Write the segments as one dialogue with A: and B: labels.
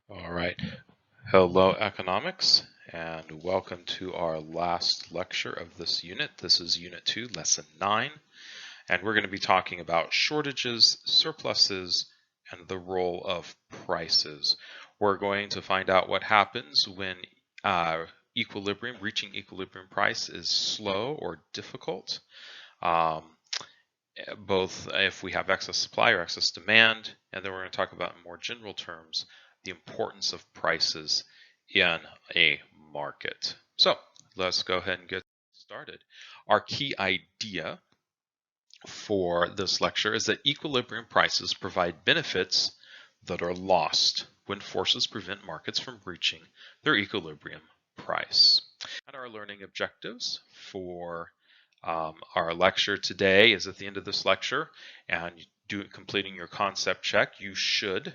A: All right. Hello, economics, and welcome to our last lecture of this unit. This is Unit 2, Lesson 9, and we're going to be talking about shortages, surpluses, and the role of prices. We're going to find out what happens when reaching equilibrium price is slow or difficult. Um, Both if we have excess supply or excess demand, and then we're going to talk about in more general terms the importance of prices in a market. So let's go ahead and get started. Our key idea for this lecture is that equilibrium prices provide benefits that are lost when forces prevent markets from reaching their equilibrium price. And our learning objectives for our lecture today is at the end of this lecture, and completing your concept check, you should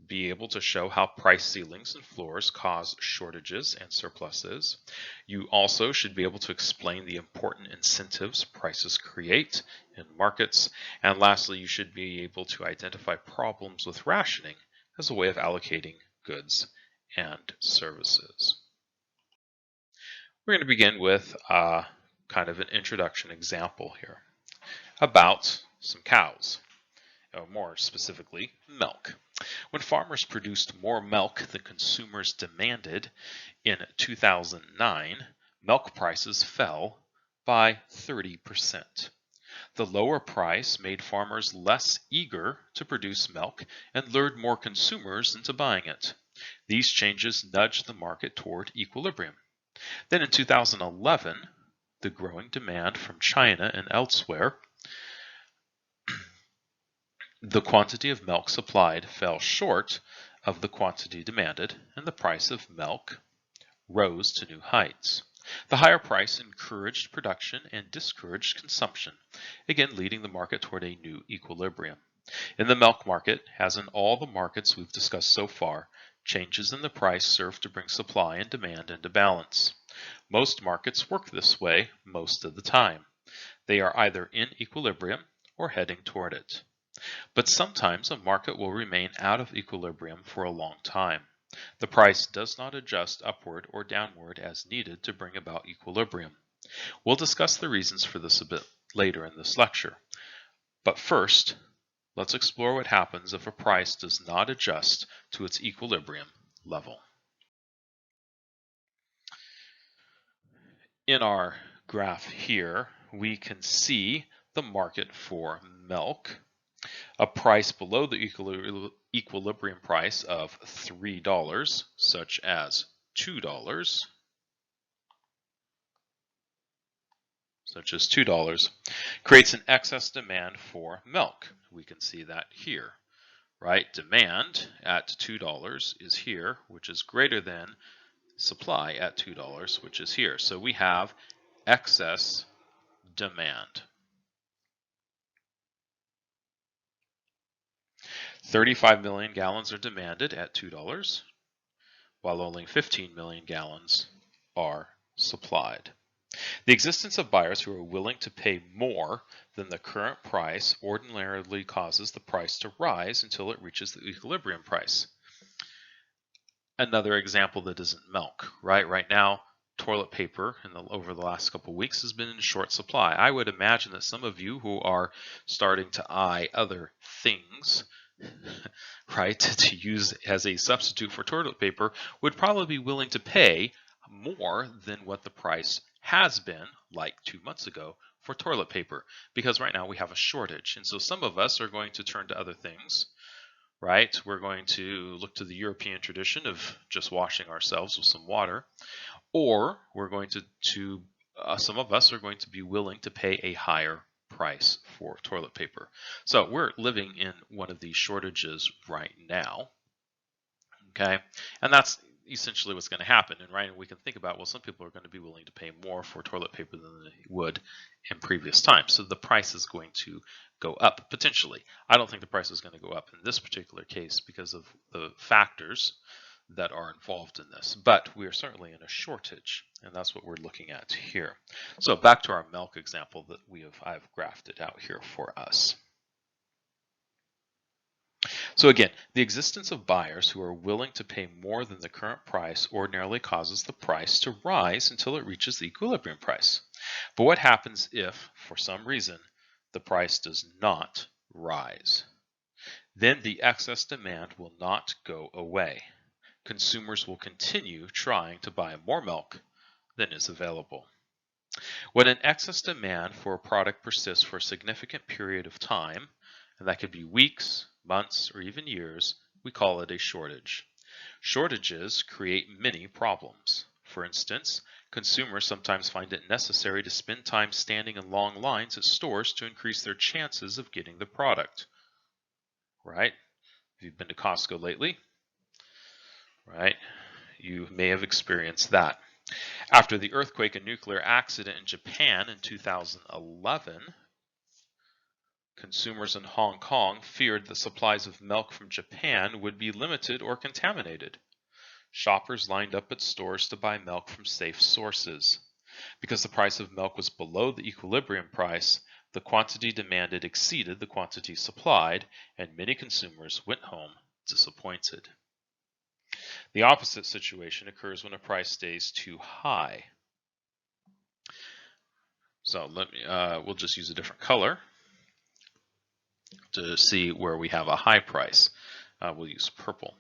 A: be able to show how price ceilings and floors cause shortages and surpluses. You also should be able to explain the important incentives prices create in markets. And lastly, you should be able to identify problems with rationing as a way of allocating goods and services. We're going to begin with kind of an introduction example here about some cows, or more specifically, milk. When farmers produced more milk than consumers demanded in 2009, milk prices fell by 30%. The lower price made farmers less eager to produce milk and lured more consumers into buying it. These changes nudged the market toward equilibrium. Then in 2011, the growing demand from China and elsewhere, the quantity of milk supplied fell short of the quantity demanded, and the price of milk rose to new heights. The higher price encouraged production and discouraged consumption, again leading the market toward a new equilibrium. In the milk market, as in all the markets we've discussed so far, changes in the price serve to bring supply and demand into balance. Most markets work this way most of the time. They are either in equilibrium or heading toward it. But sometimes a market will remain out of equilibrium for a long time. The price does not adjust upward or downward as needed to bring about equilibrium. We'll discuss the reasons for this a bit later in this lecture. But first, let's explore what happens if a price does not adjust to its equilibrium level. In our graph here, we can see the market for milk. A price below the equilibrium price of $3, such as $2, creates an excess demand for milk. We can see that here, right? Demand at $2 is here, which is greater than supply at $2, which is here. So we have excess demand. 35 million gallons are demanded at $2, while only 15 million gallons are supplied. The existence of buyers who are willing to pay more than the current price ordinarily causes the price to rise until it reaches the equilibrium price. Another example that isn't milk, right? Right now, toilet paper over the last couple of weeks has been in short supply. I would imagine that some of you who are starting to eye other things, right, to use as a substitute for toilet paper would probably be willing to pay more than what the price has been, like 2 months ago, for toilet paper, because right now we have a shortage. And so some of us are going to turn to other things, right? We're going to look to the European tradition of just washing ourselves with some water, or we're going to some of us are going to be willing to pay a higher price for toilet paper. So we're living in one of these shortages right now, okay? And that's essentially what's going to happen. And right, we can think about, well, some people are going to be willing to pay more for toilet paper than they would in previous times. So the price is going to go up potentially. I don't think the price is going to go up in this particular case because of the factors that are involved in this, but we are certainly in a shortage, and that's what we're looking at here. So back to our milk example that I've graphed it out here for us. So again, the existence of buyers who are willing to pay more than the current price ordinarily causes the price to rise until it reaches the equilibrium price. But what happens if, for some reason, the price does not rise? Then the excess demand will not go away. Consumers will continue trying to buy more milk than is available. When an excess demand for a product persists for a significant period of time, and that could be weeks, months, or even years, we call it a shortage. Shortages create many problems. For instance, consumers sometimes find it necessary to spend time standing in long lines at stores to increase their chances of getting the product. Right? If you've been to Costco lately, right, you may have experienced that. After the earthquake and nuclear accident in Japan in 2011, consumers in Hong Kong feared the supplies of milk from Japan would be limited or contaminated. Shoppers lined up at stores to buy milk from safe sources. Because the price of milk was below the equilibrium price, the quantity demanded exceeded the quantity supplied, and many consumers went home disappointed. The opposite situation occurs when a price stays too high. So we'll just use a different color to see where we have a high price. We'll use purple.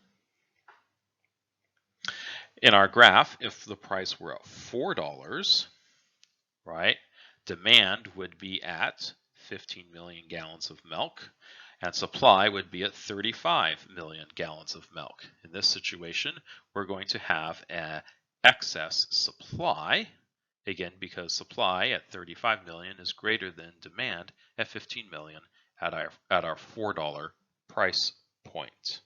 A: In our graph, if the price were at $4, right, demand would be at 15 million gallons of milk, and supply would be at 35 million gallons of milk. In this situation, we're going to have an excess supply, again, because supply at 35 million is greater than demand at 15 million at our $4 price point.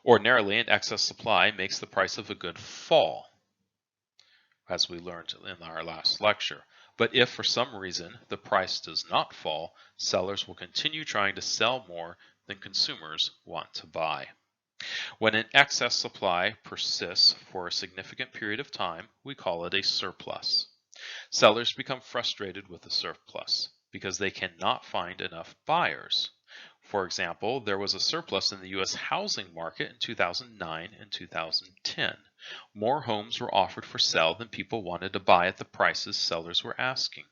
A: Ordinarily, an excess supply makes the price of a good fall, as we learned in our last lecture. But if for some reason the price does not fall, sellers will continue trying to sell more than consumers want to buy. When an excess supply persists for a significant period of time, we call it a surplus. Sellers become frustrated with the surplus because they cannot find enough buyers. For example, there was a surplus in the U.S. housing market in 2009 and 2010. More homes were offered for sale than people wanted to buy at the prices sellers were asking.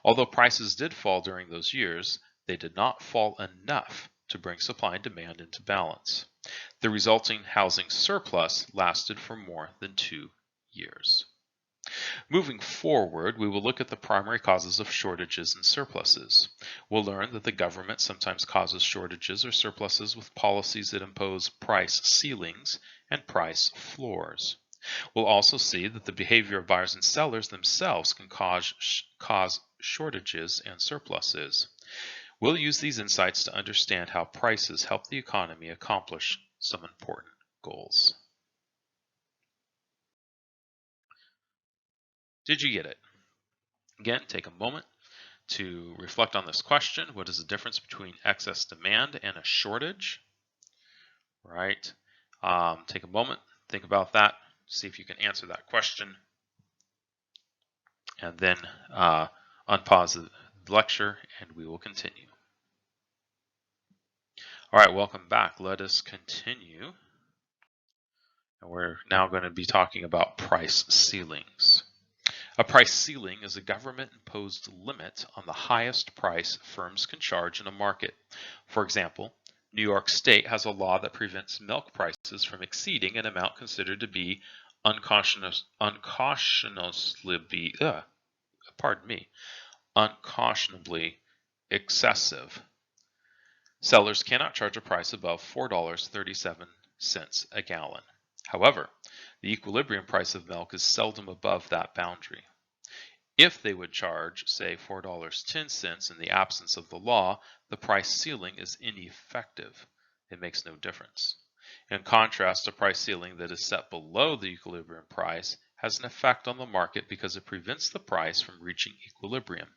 A: Although prices did fall during those years, they did not fall enough to bring supply and demand into balance. The resulting housing surplus lasted for more than 2 years. Moving forward, we will look at the primary causes of shortages and surpluses. We'll learn that the government sometimes causes shortages or surpluses with policies that impose price ceilings and price floors. We'll also see that the behavior of buyers and sellers themselves can cause shortages and surpluses. We'll use these insights to understand how prices help the economy accomplish some important goals. Did you get it? Again, take a moment to reflect on this question. What is the difference between excess demand and a shortage? Right? Take a moment, think about that, see if you can answer that question, and then unpause the lecture and we will continue. All right, welcome back. Let us continue. And we're now going to be talking about price ceilings. A price ceiling is a government-imposed limit on the highest price firms can charge in a market. For example, New York State has a law that prevents milk prices from exceeding an amount considered to be unconscionably excessive. Sellers cannot charge a price above $4.37 a gallon. However, the equilibrium price of milk is seldom above that boundary. If they would charge, say, $4.10 in the absence of the law, the price ceiling is ineffective. It makes no difference. In contrast, a price ceiling that is set below the equilibrium price has an effect on the market because it prevents the price from reaching equilibrium.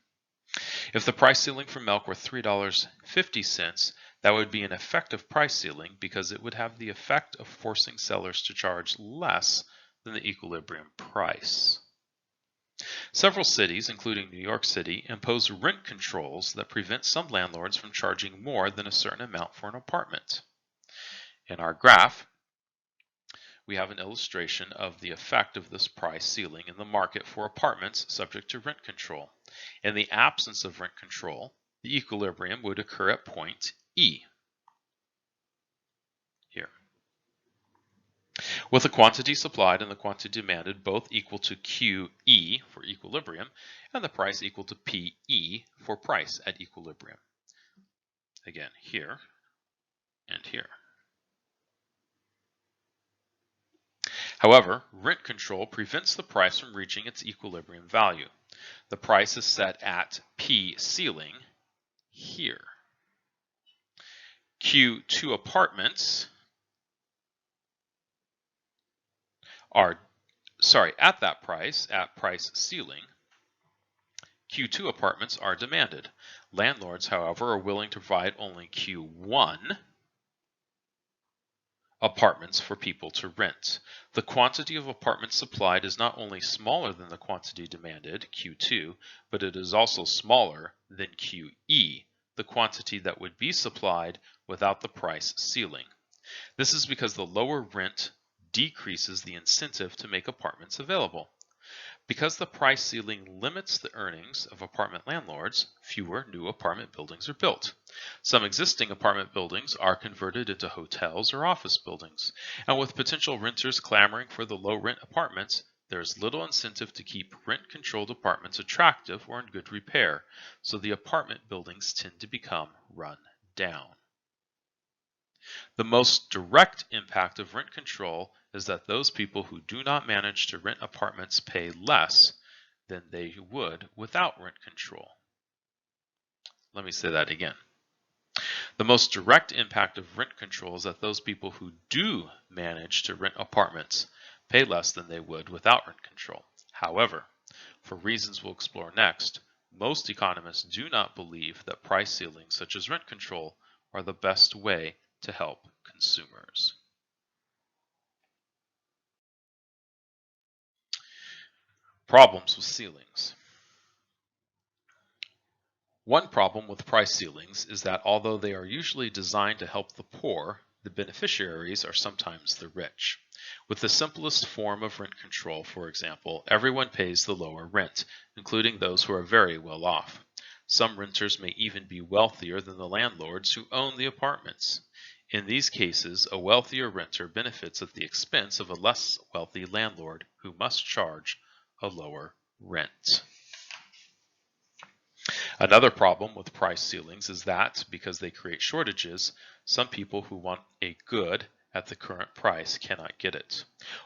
A: If the price ceiling for milk were $3.50, that would be an effective price ceiling because it would have the effect of forcing sellers to charge less than the equilibrium price. Several cities, including New York City, impose rent controls that prevent some landlords from charging more than a certain amount for an apartment. In our graph, we have an illustration of the effect of this price ceiling in the market for apartments subject to rent control. In the absence of rent control, the equilibrium would occur at point E, here. With the quantity supplied and the quantity demanded both equal to QE for equilibrium and the price equal to PE for price at equilibrium. Again, here and here. However, rent control prevents the price from reaching its equilibrium value. The price is set at P ceiling here. Q2 apartments are, at that price, at price ceiling, Q2 apartments are demanded. Landlords, however, are willing to provide only Q1 apartments for people to rent. The quantity of apartments supplied is not only smaller than the quantity demanded, Q2, but it is also smaller than QE, the quantity that would be supplied without the price ceiling. This is because the lower rent decreases the incentive to make apartments available. Because the price ceiling limits the earnings of apartment landlords, fewer new apartment buildings are built. Some existing apartment buildings are converted into hotels or office buildings, and with potential renters clamoring for the low-rent apartments, there is little incentive to keep rent-controlled apartments attractive or in good repair, so the apartment buildings tend to become run down. The most direct impact of rent control is that those people who do not manage to rent apartments pay less than they would without rent control. Let me say that again. The most direct impact of rent control is that those people who do manage to rent apartments pay less than they would without rent control. However, for reasons we'll explore next, most economists do not believe that price ceilings such as rent control are the best way to help consumers. Problems with ceilings. One problem with price ceilings is that although they are usually designed to help the poor, the beneficiaries are sometimes the rich. With the simplest form of rent control, for example, everyone pays the lower rent, including those who are very well off. Some renters may even be wealthier than the landlords who own the apartments. In these cases, a wealthier renter benefits at the expense of a less wealthy landlord who must charge a lower rent. Another problem with price ceilings is that, because they create shortages, some people who want a good at the current price cannot get it,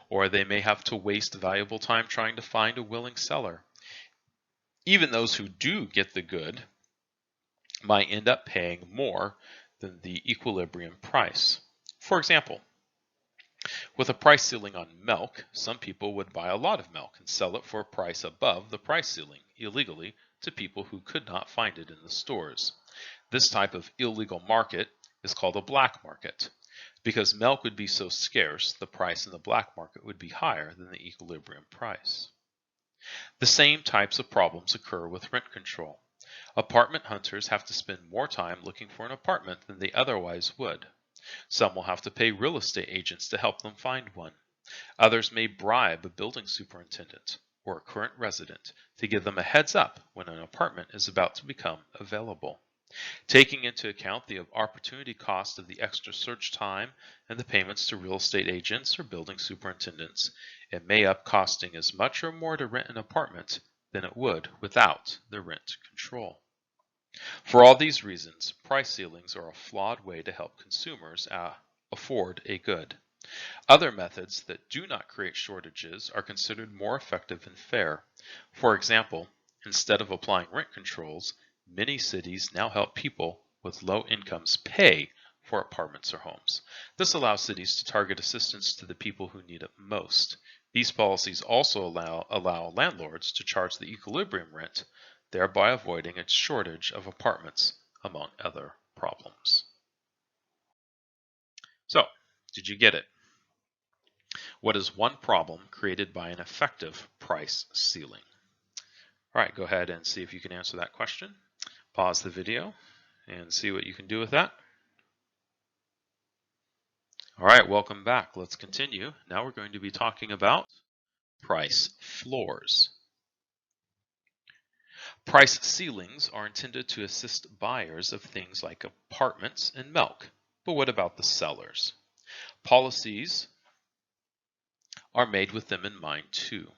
A: or they may have to waste valuable time trying to find a willing seller. Even those who do get the good might end up paying more than the equilibrium price. For example, with a price ceiling on milk, some people would buy a lot of milk and sell it for a price above the price ceiling, illegally, to people who could not find it in the stores. This type of illegal market is called a black market. Because milk would be so scarce, the price in the black market would be higher than the equilibrium price. The same types of problems occur with rent control. Apartment hunters have to spend more time looking for an apartment than they otherwise would. Some will have to pay real estate agents to help them find one. Others may bribe a building superintendent or a current resident to give them a heads up when an apartment is about to become available. Taking into account the opportunity cost of the extra search time and the payments to real estate agents or building superintendents, it may up costing as much or more to rent an apartment than it would without the rent control. For all these reasons, price ceilings are a flawed way to help consumers afford a good. Other methods that do not create shortages are considered more effective and fair. For example, instead of applying rent controls, many cities now help people with low incomes pay for apartments or homes. This allows cities to target assistance to the people who need it most. These policies also allow landlords to charge the equilibrium rent, thereby avoiding a shortage of apartments, among other problems. So, did you get it? What is one problem created by an effective price ceiling? All right, go ahead and see if you can answer that question. Pause the video and see what you can do with that. All right, welcome back. Let's continue. Now we're going to be talking about price floors. Price ceilings are intended to assist buyers of things like apartments and milk. But what about the sellers? Policies are made with them in mind too.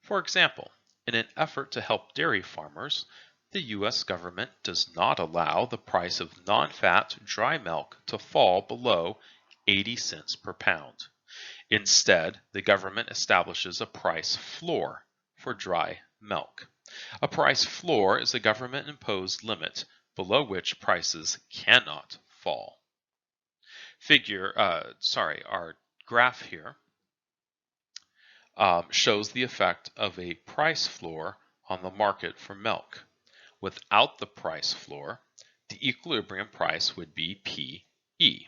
A: For example, in an effort to help dairy farmers, the U.S. government does not allow the price of non-fat dry milk to fall below 80 cents per pound. Instead, the government establishes a price floor for dry milk. A price floor is a government-imposed limit below which prices cannot fall. Our graph here shows the effect of a price floor on the market for milk. Without the price floor, the equilibrium price would be PE.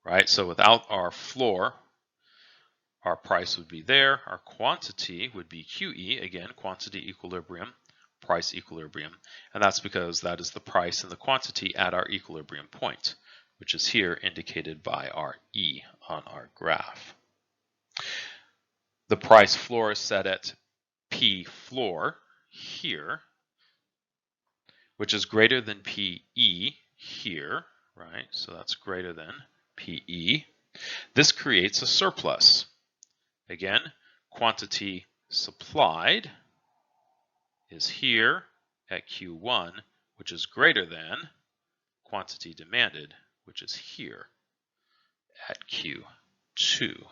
A: Right? So without our floor, our price would be there. Our quantity would be QE, again, quantity equilibrium, price equilibrium. And that's because that is the price and the quantity at our equilibrium point, which is here indicated by our E on our graph. The price floor is set at P floor here, which is greater than PE here, right? So that's greater than PE. This creates a surplus. Again, quantity supplied is here at Q1, which is greater than quantity demanded, which is here at Q2.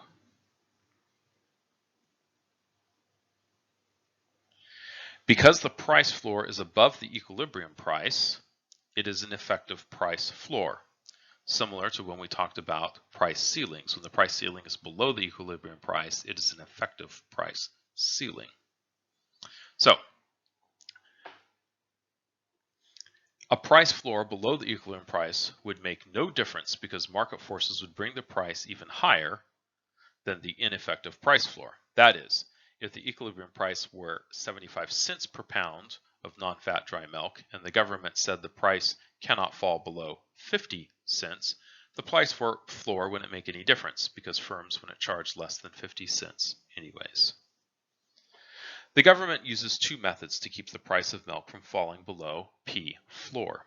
A: Because the price floor is above the equilibrium price, it is an effective price floor, similar to when we talked about price ceilings. When the price ceiling is below the equilibrium price, it is an effective price ceiling. So, a price floor below the equilibrium price would make no difference because market forces would bring the price even higher than the ineffective price floor. That is, if the equilibrium price were 75 cents per pound of non-fat dry milk and the government said the price cannot fall below 50 cents, the price floor wouldn't make any difference because firms wouldn't charge less than 50 cents anyways. The government uses two methods to keep the price of milk from falling below P floor.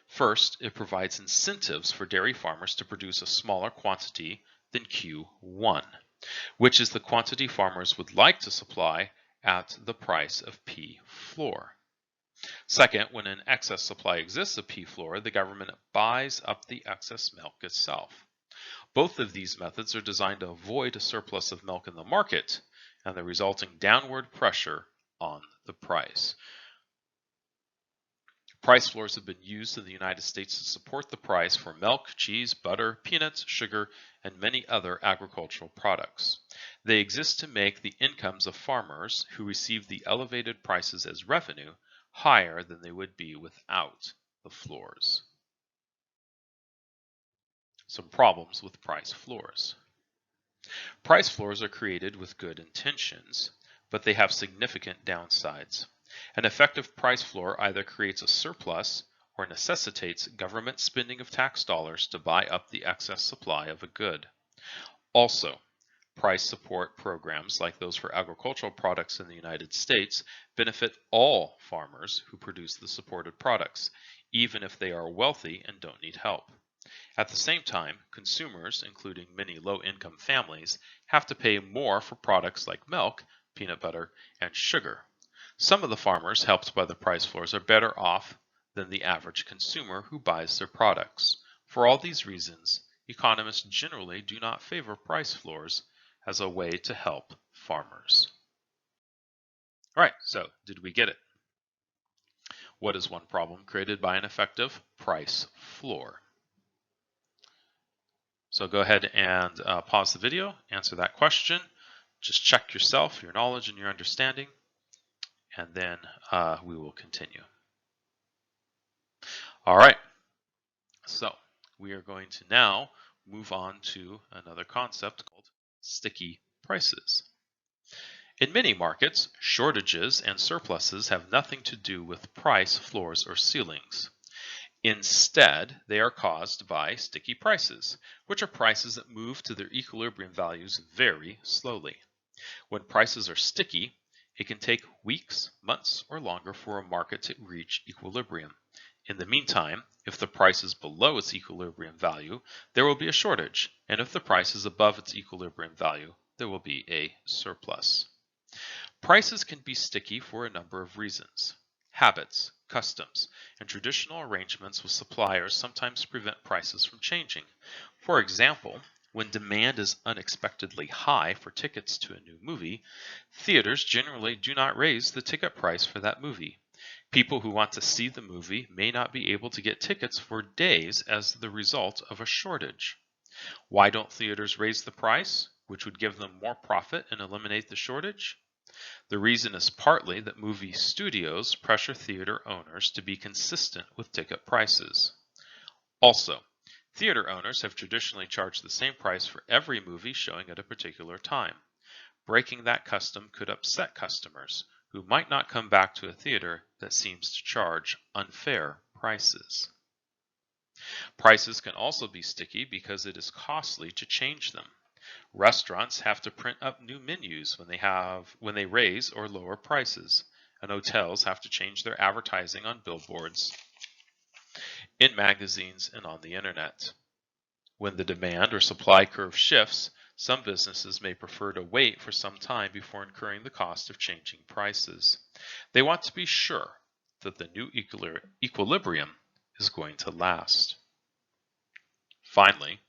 A: First, it provides incentives for dairy farmers to produce a smaller quantity than Q1, which is the quantity farmers would like to supply at the price of P floor. Second, when an excess supply exists of P floor, the government buys up the excess milk itself. Both of these methods are designed to avoid a surplus of milk in the market and the resulting downward pressure on the price. Price floors have been used in the United States to support the price for milk, cheese, butter, peanuts, sugar, and many other agricultural products. They exist to make the incomes of farmers who receive the elevated prices as revenue higher than they would be without the floors. Some problems with price floors. Price floors are created with good intentions, but they have significant downsides. An effective price floor either creates a surplus or necessitates government spending of tax dollars to buy up the excess supply of a good. Also, price support programs like those for agricultural products in the United States benefit all farmers who produce the supported products, even if they are wealthy and don't need help. At the same time, consumers, including many low-income families, have to pay more for products like milk, peanut butter, and sugar. Some of the farmers helped by the price floors are better off than the average consumer who buys their products. For all these reasons, economists generally do not favor price floors as a way to help farmers. All right, so did we get it? What is one problem created by an effective price floor? So go ahead and pause the video, answer that question. Just check yourself, your knowledge and your understanding, and then we will continue. All right, so we are going to now move on to another concept called sticky prices. In many markets, shortages and surpluses have nothing to do with price floors or ceilings. Instead, they are caused by sticky prices, which are prices that move to their equilibrium values very slowly. When prices are sticky, it can take weeks, months, or longer for a market to reach equilibrium. In the meantime, if the price is below its equilibrium value, there will be a shortage, and if the price is above its equilibrium value, there will be a surplus. Prices can be sticky for a number of reasons. Habits, customs, and traditional arrangements with suppliers sometimes prevent prices from changing. For example, when demand is unexpectedly high for tickets to a new movie, theaters generally do not raise the ticket price for that movie. People who want to see the movie may not be able to get tickets for days as the result of a shortage. Why don't theaters raise the price, which would give them more profit and eliminate the shortage? The reason is partly that movie studios pressure theater owners to be consistent with ticket prices. Also, theater owners have traditionally charged the same price for every movie showing at a particular time. Breaking that custom could upset customers, who might not come back to a theater that seems to charge unfair prices. Prices can also be sticky because it is costly to change them. Restaurants have to print up new menus when they raise or lower prices, and hotels have to change their advertising on billboards, in magazines, and on the internet. When the demand or supply curve shifts, some businesses may prefer to wait for some time before incurring the cost of changing prices. They want to be sure that the new equilibrium is going to last. Finally,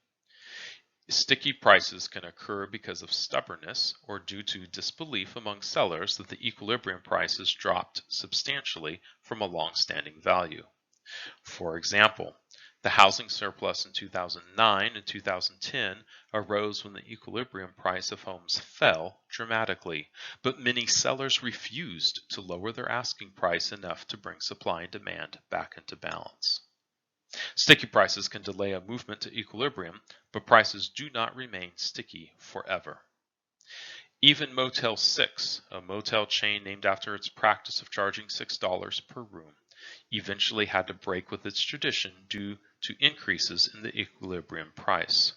A: sticky prices can occur because of stubbornness or due to disbelief among sellers that the equilibrium price has dropped substantially from a long-standing value. For example, the housing surplus in 2009 and 2010 arose when the equilibrium price of homes fell dramatically, but many sellers refused to lower their asking price enough to bring supply and demand back into balance. Sticky prices can delay a movement to equilibrium, but prices do not remain sticky forever. Even Motel 6, a motel chain named after its practice of charging $6 per room, eventually had to break with its tradition due to increases in the equilibrium price.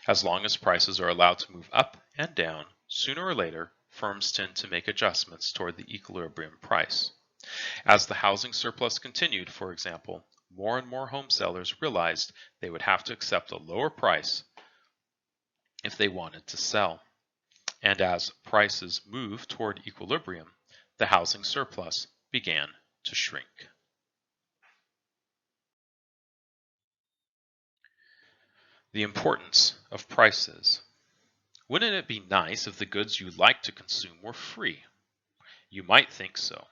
A: As long as prices are allowed to move up and down, sooner or later, firms tend to make adjustments toward the equilibrium price. As the housing surplus continued, for example, more and more home sellers realized they would have to accept a lower price if they wanted to sell. And as prices moved toward equilibrium, the housing surplus began to shrink. The importance of prices. Wouldn't it be nice if the goods you like to consume were free? You might think so.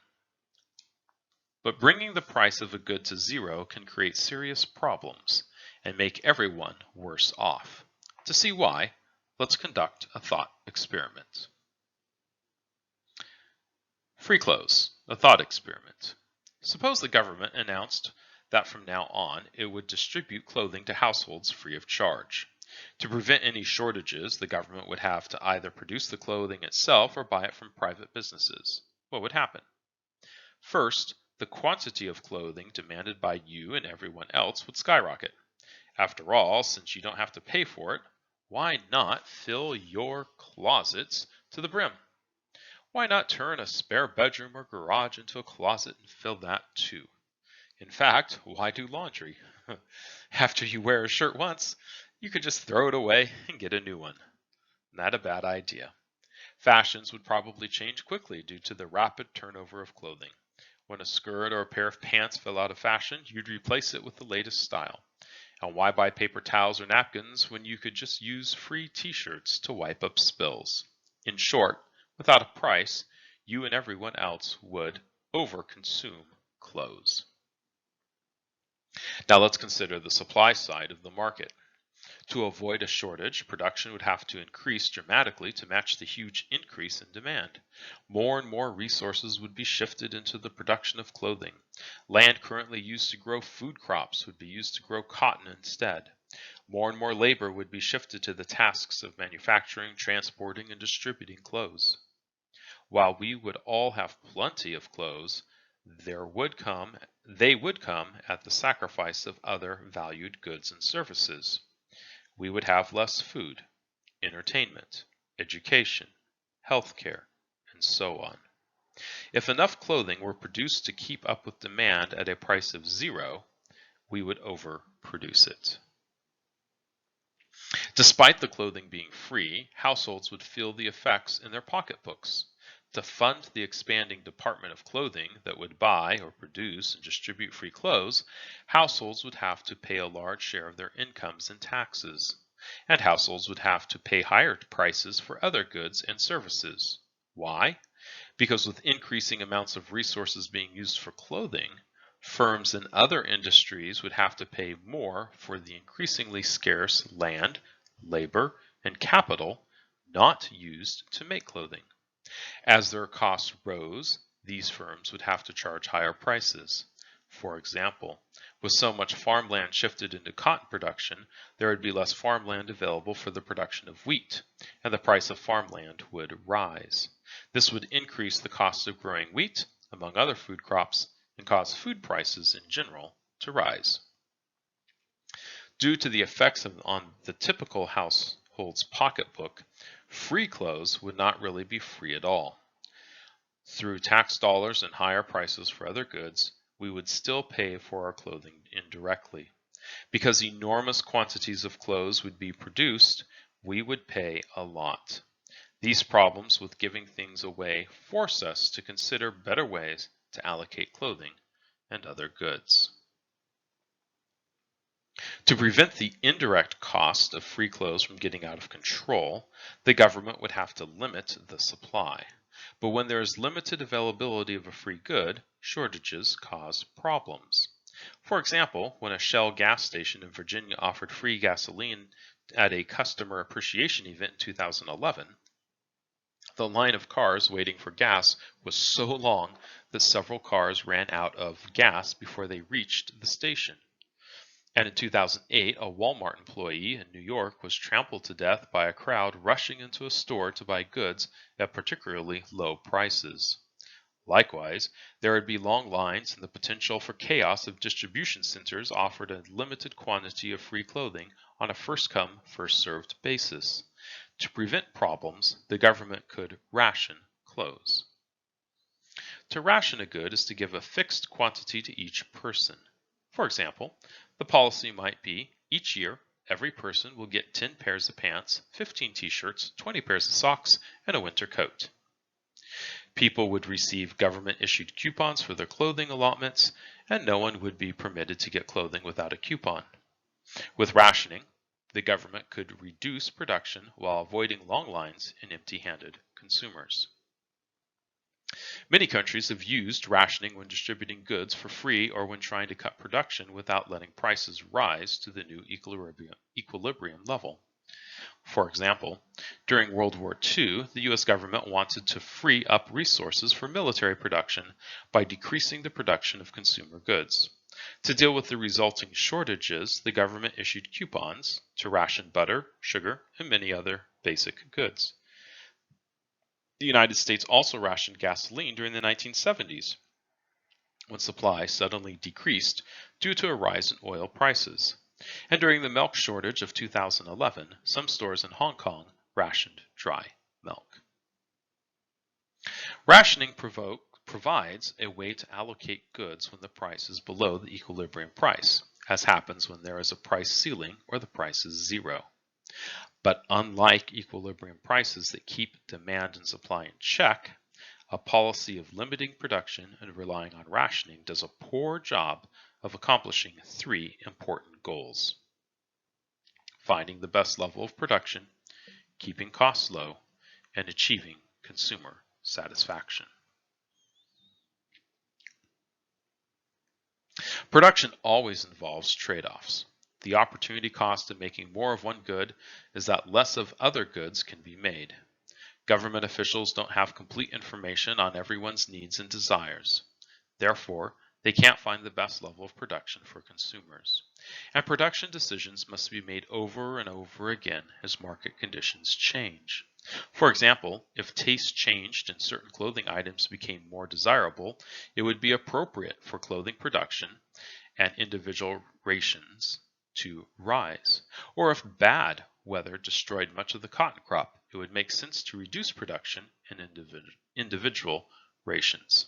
A: But bringing the price of a good to zero can create serious problems and make everyone worse off. To see why, let's conduct a thought experiment. Free clothes, a thought experiment. Suppose the government announced that from now on it would distribute clothing to households free of charge. To prevent any shortages, the government would have to either produce the clothing itself or buy it from private businesses. What would happen? First, the quantity of clothing demanded by you and everyone else would skyrocket. After all, since you don't have to pay for it, why not fill your closets to the brim? Why not turn a spare bedroom or garage into a closet and fill that too? In fact, why do laundry? After you wear a shirt once, you could just throw it away and get a new one. Not a bad idea. Fashions would probably change quickly due to the rapid turnover of clothing. When a skirt or a pair of pants fell out of fashion, you'd replace it with the latest style. And why buy paper towels or napkins when you could just use free t-shirts to wipe up spills? In short, without a price, you and everyone else would overconsume clothes. Now let's consider the supply side of the market. To avoid a shortage, production would have to increase dramatically to match the huge increase in demand. More and more resources would be shifted into the production of clothing. Land currently used to grow food crops would be used to grow cotton instead. More and more labor would be shifted to the tasks of manufacturing, transporting, and distributing clothes. While we would all have plenty of clothes, they would come at the sacrifice of other valued goods and services. We would have less food, entertainment, education, healthcare, and so on. If enough clothing were produced to keep up with demand at a price of zero, we would overproduce it. Despite the clothing being free, households would feel the effects in their pocketbooks. To fund the expanding department of clothing that would buy or produce and distribute free clothes, households would have to pay a large share of their incomes in taxes. And households would have to pay higher prices for other goods and services. Why? Because with increasing amounts of resources being used for clothing, firms in other industries would have to pay more for the increasingly scarce land, labor, and capital not used to make clothing. As their costs rose, these firms would have to charge higher prices. For example, with so much farmland shifted into cotton production, there would be less farmland available for the production of wheat, and the price of farmland would rise. This would increase the cost of growing wheat, among other food crops, and cause food prices in general to rise. Due to the effects on the typical household's pocketbook, free clothes would not really be free at all. Through tax dollars and higher prices for other goods, we would still pay for our clothing indirectly. Because enormous quantities of clothes would be produced, we would pay a lot. These problems with giving things away force us to consider better ways to allocate clothing and other goods. To prevent the indirect cost of free clothes from getting out of control, the government would have to limit the supply. But when there is limited availability of a free good, shortages cause problems. For example, when a Shell gas station in Virginia offered free gasoline at a customer appreciation event in 2011, the line of cars waiting for gas was so long that several cars ran out of gas before they reached the station. And in 2008, a Walmart employee in New York was trampled to death by a crowd rushing into a store to buy goods at particularly low prices. Likewise, there would be long lines and the potential for chaos if distribution centers offered a limited quantity of free clothing on a first-come, first-served basis. To prevent problems, the government could ration clothes. To ration a good is to give a fixed quantity to each person. For example, the policy might be, each year, every person will get 10 pairs of pants, 15 t-shirts, 20 pairs of socks, and a winter coat. People would receive government-issued coupons for their clothing allotments, and no one would be permitted to get clothing without a coupon. With rationing, the government could reduce production while avoiding long lines and empty-handed consumers. Many countries have used rationing when distributing goods for free or when trying to cut production without letting prices rise to the new equilibrium level. For example, during World War II, the US government wanted to free up resources for military production by decreasing the production of consumer goods. To deal with the resulting shortages, the government issued coupons to ration butter, sugar, and many other basic goods. The United States also rationed gasoline during the 1970s, when supply suddenly decreased due to a rise in oil prices. And during the milk shortage of 2011, some stores in Hong Kong rationed dry milk. Rationing provides a way to allocate goods when the price is below the equilibrium price, as happens when there is a price ceiling or the price is zero. But unlike equilibrium prices that keep demand and supply in check, a policy of limiting production and relying on rationing does a poor job of accomplishing three important goals: finding the best level of production, keeping costs low, and achieving consumer satisfaction. Production always involves trade-offs. The opportunity cost of making more of one good is that less of other goods can be made. Government officials don't have complete information on everyone's needs and desires. Therefore, They can't find the best level of production for consumers. And production decisions must be made over and over again as market conditions change. For example, if taste changed and certain clothing items became more desirable, it would be appropriate for clothing production and individual rations to rise. Or if bad weather destroyed much of the cotton crop, it would make sense to reduce production and individual rations.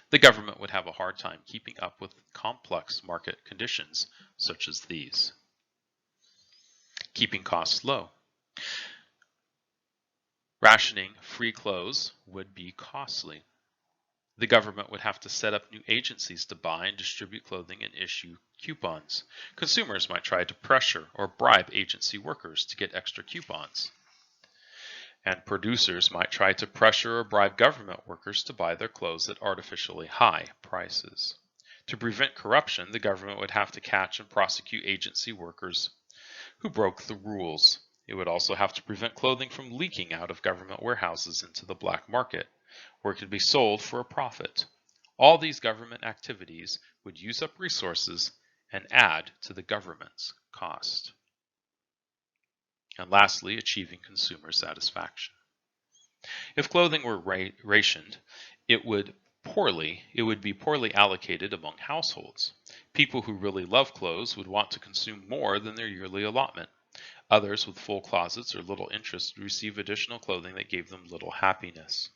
A: The government would have a hard time keeping up with complex market conditions such as these. Keeping costs low. Rationing free clothes would be costly. The government would have to set up new agencies to buy and distribute clothing and issue coupons. Consumers might try to pressure or bribe agency workers to get extra coupons. And producers might try to pressure or bribe government workers to buy their clothes at artificially high prices. To prevent corruption, the government would have to catch and prosecute agency workers who broke the rules. It would also have to prevent clothing from leaking out of government warehouses into the black market, where it could be sold for a profit. All these government activities would use up resources and add to the government's cost. And lastly, achieving consumer satisfaction. If clothing were rationed, it would be poorly allocated among households. People who really love clothes would want to consume more than their yearly allotment. Others with full closets or little interest would receive additional clothing that gave them little happiness.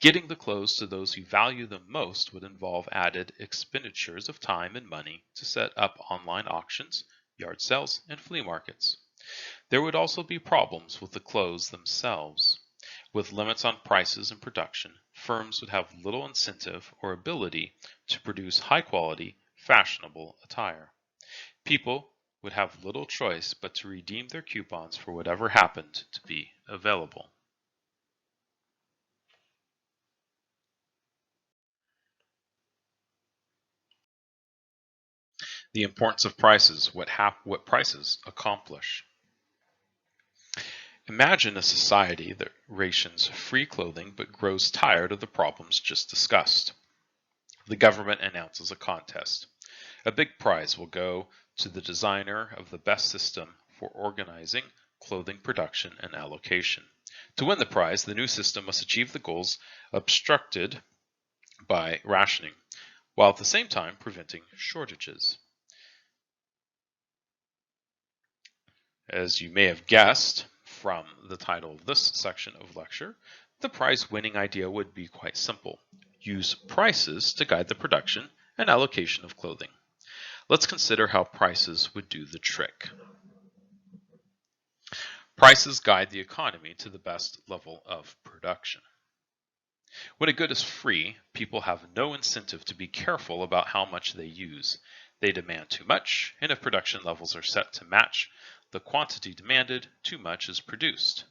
A: Getting the clothes to those who value them most would involve added expenditures of time and money to set up online auctions, yard sales, and flea markets. There would also be problems with the clothes themselves. With limits on prices and production, firms would have little incentive or ability to produce high-quality, fashionable attire. People would have little choice but to redeem their coupons for whatever happened to be available. The importance of prices, what prices accomplish. Imagine a society that rations free clothing but grows tired of the problems just discussed. The government announces a contest. A big prize will go to the designer of the best system for organizing clothing production and allocation. To win the prize, the new system must achieve the goals obstructed by rationing, while at the same time preventing shortages. As you may have guessed from the title of this section of lecture, the prize-winning idea would be quite simple. Use prices to guide the production and allocation of clothing. Let's consider how prices would do the trick. Prices guide the economy to the best level of production. When a good is free, people have no incentive to be careful about how much they use. They demand too much, and if production levels are set to match the quantity demanded, too much is produced.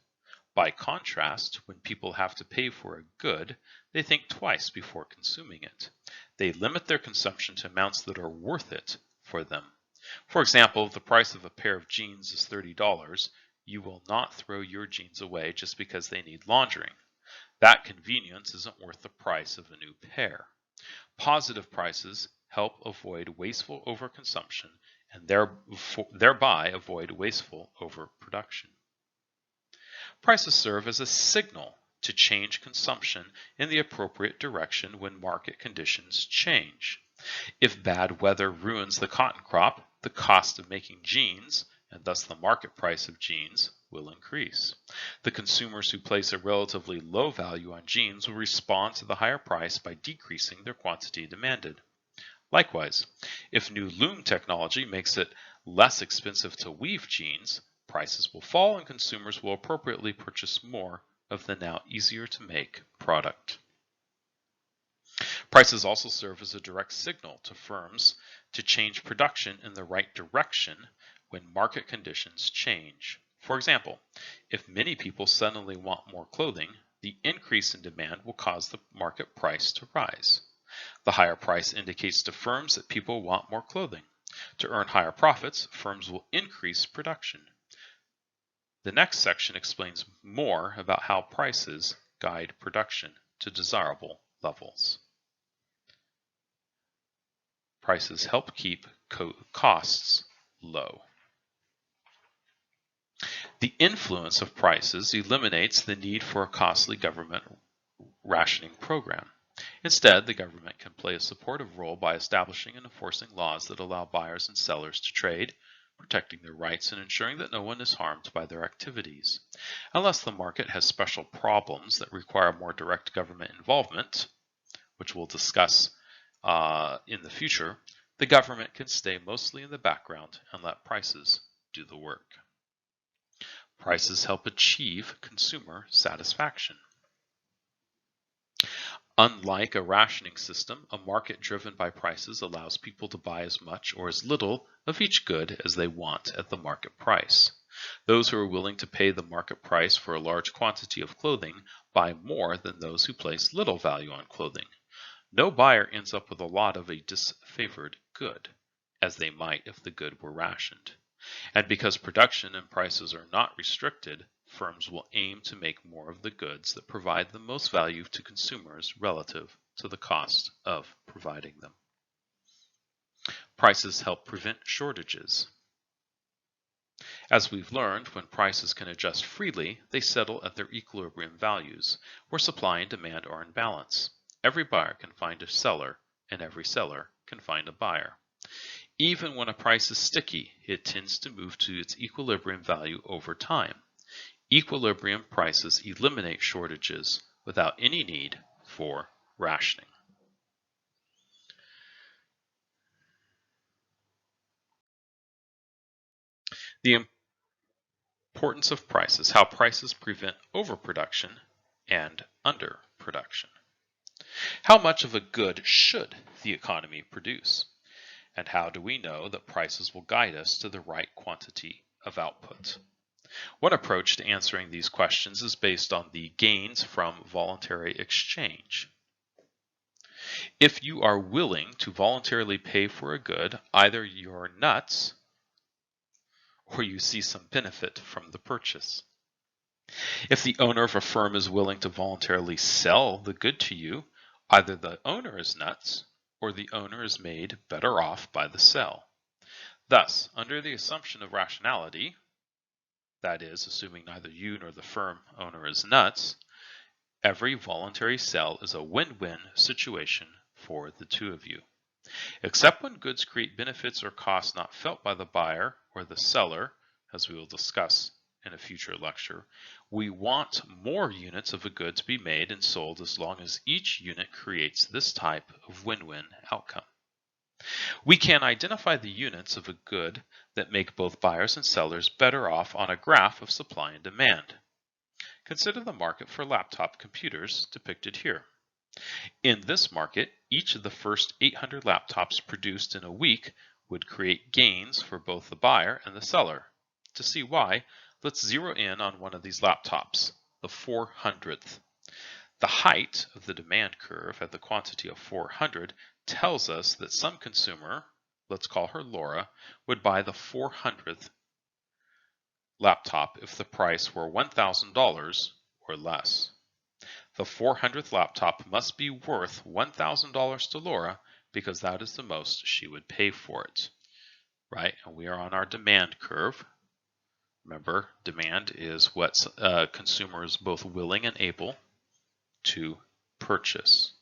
A: By contrast, when people have to pay for a good, they think twice before consuming it. They limit their consumption to amounts that are worth it for them. For example, if the price of a pair of jeans is $30, you will not throw your jeans away just because they need laundering. That convenience isn't worth the price of a new pair. Positive prices help avoid wasteful overconsumption and thereby avoid wasteful overproduction. Prices serve as a signal to change consumption in the appropriate direction when market conditions change. If bad weather ruins the cotton crop, the cost of making jeans, and thus the market price of jeans, will increase. The consumers who place a relatively low value on jeans will respond to the higher price by decreasing their quantity demanded. Likewise, if new loom technology makes it less expensive to weave jeans, prices will fall and consumers will appropriately purchase more of the now easier to make product. Prices also serve as a direct signal to firms to change production in the right direction when market conditions change. For example, if many people suddenly want more clothing, the increase in demand will cause the market price to rise. The higher price indicates to firms that people want more clothing. To earn higher profits, firms will increase production. The next section explains more about how prices guide production to desirable levels. Prices help keep costs low. The influence of prices eliminates the need for a costly government rationing program. Instead, the government can play a supportive role by establishing and enforcing laws that allow buyers and sellers to trade, protecting their rights and ensuring that no one is harmed by their activities. Unless the market has special problems that require more direct government involvement, which we'll discuss in the future, the government can stay mostly in the background and let prices do the work. Prices help achieve consumer satisfaction. Unlike a rationing system, a market driven by prices allows people to buy as much or as little of each good as they want at the market price. Those who are willing to pay the market price for a large quantity of clothing buy more than those who place little value on clothing. No buyer ends up with a lot of a disfavored good, as they might if the good were rationed. And because production and prices are not restricted, firms will aim to make more of the goods that provide the most value to consumers relative to the cost of providing them. Prices help prevent shortages. As we've learned, when prices can adjust freely, they settle at their equilibrium values, where supply and demand are in balance. Every buyer can find a seller, and every seller can find a buyer. Even when a price is sticky, it tends to move to its equilibrium value over time. Equilibrium prices eliminate shortages without any need for rationing. The importance of prices, how prices prevent overproduction and underproduction. How much of a good should the economy produce? And how do we know that prices will guide us to the right quantity of output? One approach to answering these questions is based on the gains from voluntary exchange. If you are willing to voluntarily pay for a good, either you're nuts or you see some benefit from the purchase. If the owner of a firm is willing to voluntarily sell the good to you, either the owner is nuts or the owner is made better off by the sale. Thus, under the assumption of rationality, that is, assuming neither you nor the firm owner is nuts, every voluntary sale is a win-win situation for the two of you. Except when goods create benefits or costs not felt by the buyer or the seller, as we will discuss in a future lecture, we want more units of a good to be made and sold as long as each unit creates this type of win-win outcome. We can identify the units of a good that make both buyers and sellers better off on a graph of supply and demand. Consider the market for laptop computers depicted here. In this market, each of the first 800 laptops produced in a week would create gains for both the buyer and the seller. To see why, let's zero in on one of these laptops, the 400th. The height of the demand curve at the quantity of 400 tells us that some consumer, let's call her Laura, would buy the 400th laptop if the price were $1,000 or less. The 400th laptop must be worth $1,000 to Laura because that is the most she would pay for it, right? And we are on our demand curve. Remember, demand is what consumers both willing and able to purchase.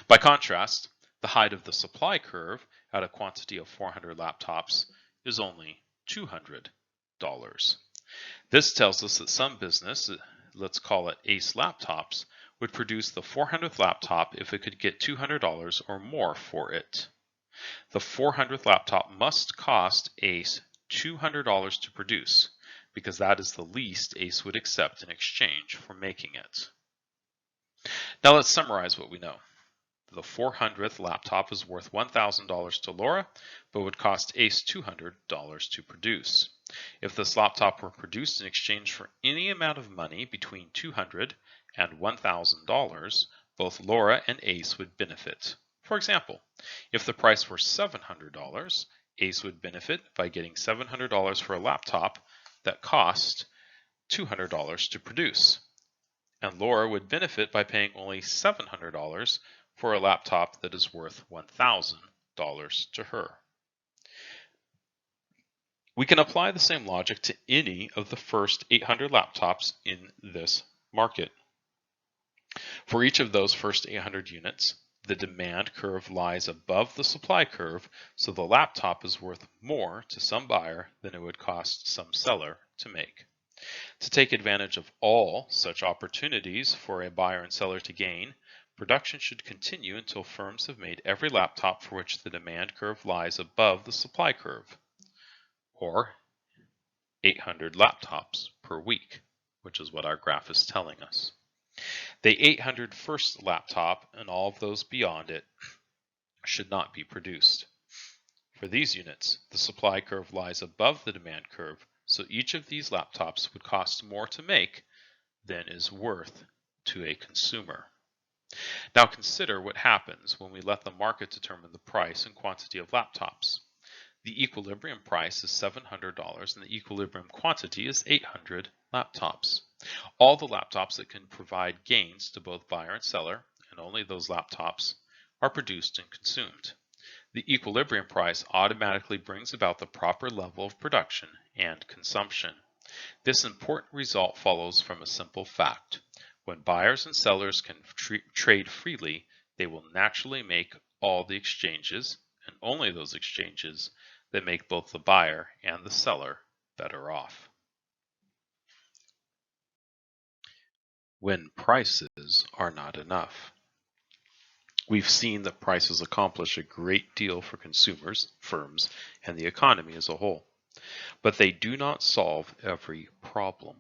A: By contrast, the height of the supply curve at a quantity of 400 laptops is only $200. This tells us that some business, let's call it Ace Laptops, would produce the 400th laptop if it could get $200 or more for it. The 400th laptop must cost Ace $200 to produce because that is the least Ace would accept in exchange for making it. Now let's summarize what we know. The 400th laptop is worth $1,000 to Laura, but would cost Ace $200 to produce. If this laptop were produced in exchange for any amount of money between $200 and $1,000, both Laura and Ace would benefit. For example, if the price were $700, Ace would benefit by getting $700 for a laptop that cost $200 to produce. And Laura would benefit by paying only $700 for a laptop that is worth $1,000 to her. We can apply the same logic to any of the first 800 laptops in this market. For each of those first 800 units, the demand curve lies above the supply curve, so the laptop is worth more to some buyer than it would cost some seller to make. To take advantage of all such opportunities for a buyer and seller to gain, production should continue until firms have made every laptop for which the demand curve lies above the supply curve, or 800 laptops per week, which is what our graph is telling us. The 800 first laptop and all of those beyond it should not be produced. For these units, the supply curve lies above the demand curve, so each of these laptops would cost more to make than is worth to a consumer. Now consider what happens when we let the market determine the price and quantity of laptops. The equilibrium price is $700 and the equilibrium quantity is 800 laptops. All the laptops that can provide gains to both buyer and seller, and only those laptops, are produced and consumed. The equilibrium price automatically brings about the proper level of production and consumption. This important result follows from a simple fact. When buyers and sellers can trade freely, they will naturally make all the exchanges, and only those exchanges, that make both the buyer and the seller better off. When prices are not enough. We've seen that prices accomplish a great deal for consumers, firms, and the economy as a whole, but they do not solve every problem.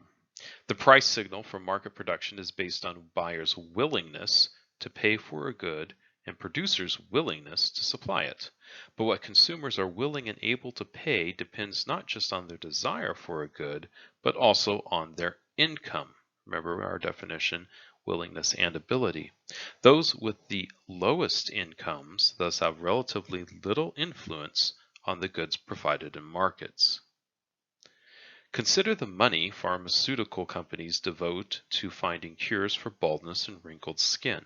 A: The price signal for market production is based on buyers' willingness to pay for a good and producers' willingness to supply it. But what consumers are willing and able to pay depends not just on their desire for a good, but also on their income. Remember our definition, willingness and ability. Those with the lowest incomes thus have relatively little influence on the goods provided in markets. Consider the money pharmaceutical companies devote to finding cures for baldness and wrinkled skin.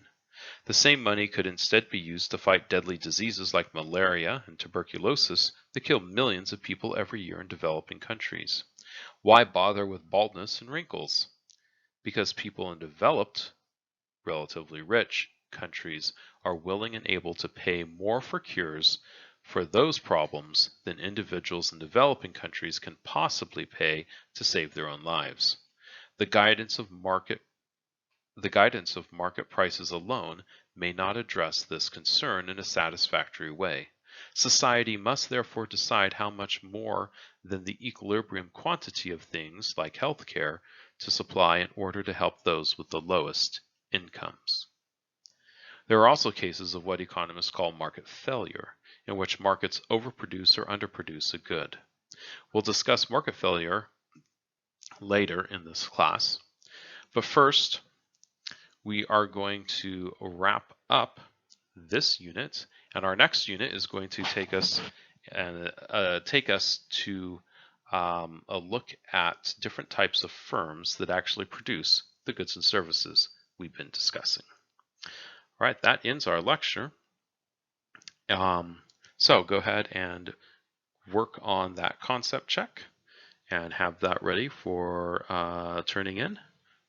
A: The same money could instead be used to fight deadly diseases like malaria and tuberculosis that kill millions of people every year in developing countries. Why bother with baldness and wrinkles? Because people in developed, relatively rich countries are willing and able to pay more for cures for those problems than individuals in developing countries can possibly pay to save their own lives. The guidance of market prices alone may not address this concern in a satisfactory way. Society must therefore decide how much more than the equilibrium quantity of things like healthcare to supply in order to help those with the lowest incomes. There are also cases of what economists call market failure, in which markets overproduce or underproduce a good. We'll discuss market failure later in this class, but first we are going to wrap up this unit, and our next unit is going to take us to a look at different types of firms that actually produce the goods and services we've been discussing. All right, that ends our lecture. So go ahead and work on that concept check and have that ready for turning in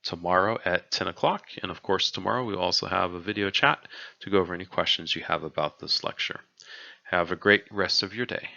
A: tomorrow at 10 o'clock. And of course, tomorrow we also have a video chat to go over any questions you have about this lecture. Have a great rest of your day.